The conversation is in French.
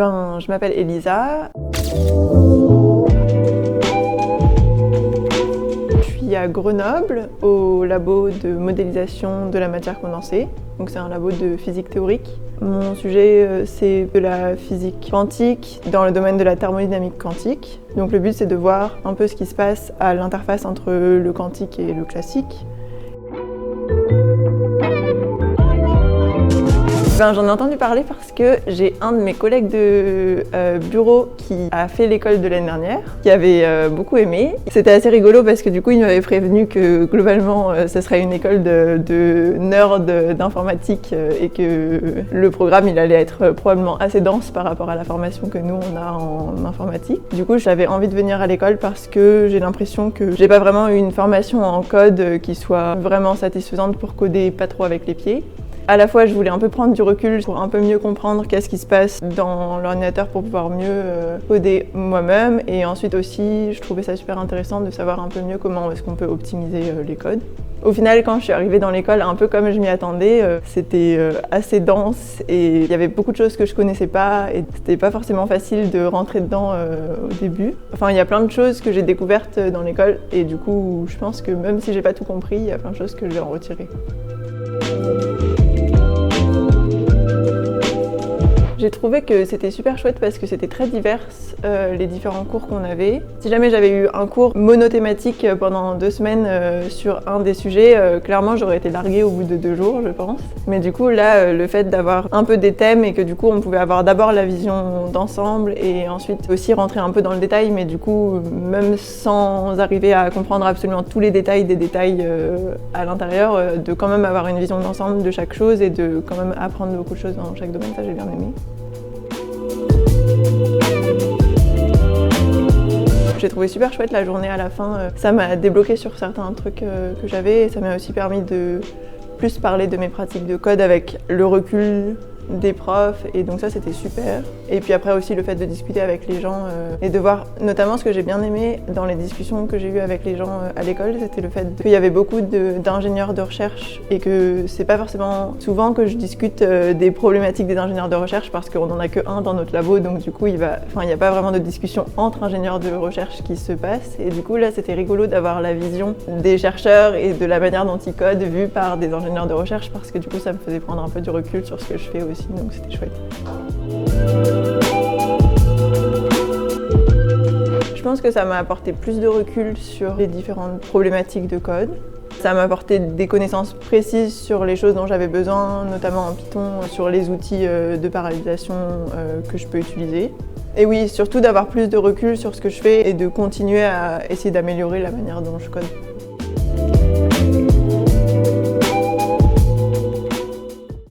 Je m'appelle Elisa. Je suis à Grenoble, au labo de modélisation de la matière condensée. Donc c'est un labo de physique théorique. Mon sujet, c'est de la physique quantique dans le domaine de la thermodynamique quantique. Donc le but, c'est de voir un peu ce qui se passe à l'interface entre le quantique et le classique. J'en ai entendu parler parce que j'ai un de mes collègues de bureau qui a fait l'école de l'année dernière, qui avait beaucoup aimé. C'était assez rigolo parce que du coup il m'avait prévenu que globalement ce serait une école de nerds d'informatique et que le programme il allait être probablement assez dense par rapport à la formation que nous on a en informatique. Du coup j'avais envie de venir à l'école parce que j'ai l'impression que j'ai pas vraiment eu une formation en code qui soit vraiment satisfaisante pour coder pas trop avec les pieds. À la fois, je voulais un peu prendre du recul pour un peu mieux comprendre qu'est-ce qui se passe dans l'ordinateur pour pouvoir mieux coder moi-même. Et ensuite aussi, je trouvais ça super intéressant de savoir un peu mieux comment est-ce qu'on peut optimiser les codes. Au final, quand je suis arrivée dans l'école, un peu comme je m'y attendais, c'était assez dense et il y avait beaucoup de choses que je connaissais pas et c'était pas forcément facile de rentrer dedans au début. Enfin, il y a plein de choses que j'ai découvertes dans l'école et du coup, je pense que même si j'ai pas tout compris, il y a plein de choses que je vais en retirer. J'ai trouvé que c'était super chouette parce que c'était très divers les différents cours qu'on avait. Si jamais j'avais eu un cours monothématique pendant 2 semaines sur un des sujets, clairement j'aurais été larguée au bout de 2 jours, je pense. Mais du coup là, le fait d'avoir un peu des thèmes et que du coup on pouvait avoir d'abord la vision d'ensemble et ensuite aussi rentrer un peu dans le détail, mais du coup même sans arriver à comprendre absolument tous les détails des détails à l'intérieur, de quand même avoir une vision d'ensemble de chaque chose et de quand même apprendre beaucoup de choses dans chaque domaine, ça j'ai bien aimé. J'ai trouvé super chouette la journée à la fin. Ça m'a débloqué sur certains trucs que j'avais et ça m'a aussi permis de plus parler de mes pratiques de code avec le recul des profs et donc ça c'était super. Et puis après aussi le fait de discuter avec les gens et de voir notamment ce que j'ai bien aimé dans les discussions que j'ai eues avec les gens à l'école, c'était le fait qu'il y avait beaucoup d'ingénieurs de recherche et que c'est pas forcément souvent que je discute des problématiques des ingénieurs de recherche parce qu'on en a que un dans notre labo donc du coup il n'y a pas vraiment de discussion entre ingénieurs de recherche qui se passe et du coup là c'était rigolo d'avoir la vision des chercheurs et de la manière dont ils codent vue par des ingénieurs de recherche parce que du coup ça me faisait prendre un peu du recul sur ce que je fais aussi. Donc c'était chouette. Je pense que ça m'a apporté plus de recul sur les différentes problématiques de code. Ça m'a apporté des connaissances précises sur les choses dont j'avais besoin, notamment en Python, sur les outils de parallélisation que je peux utiliser. Et oui, surtout d'avoir plus de recul sur ce que je fais et de continuer à essayer d'améliorer la manière dont je code.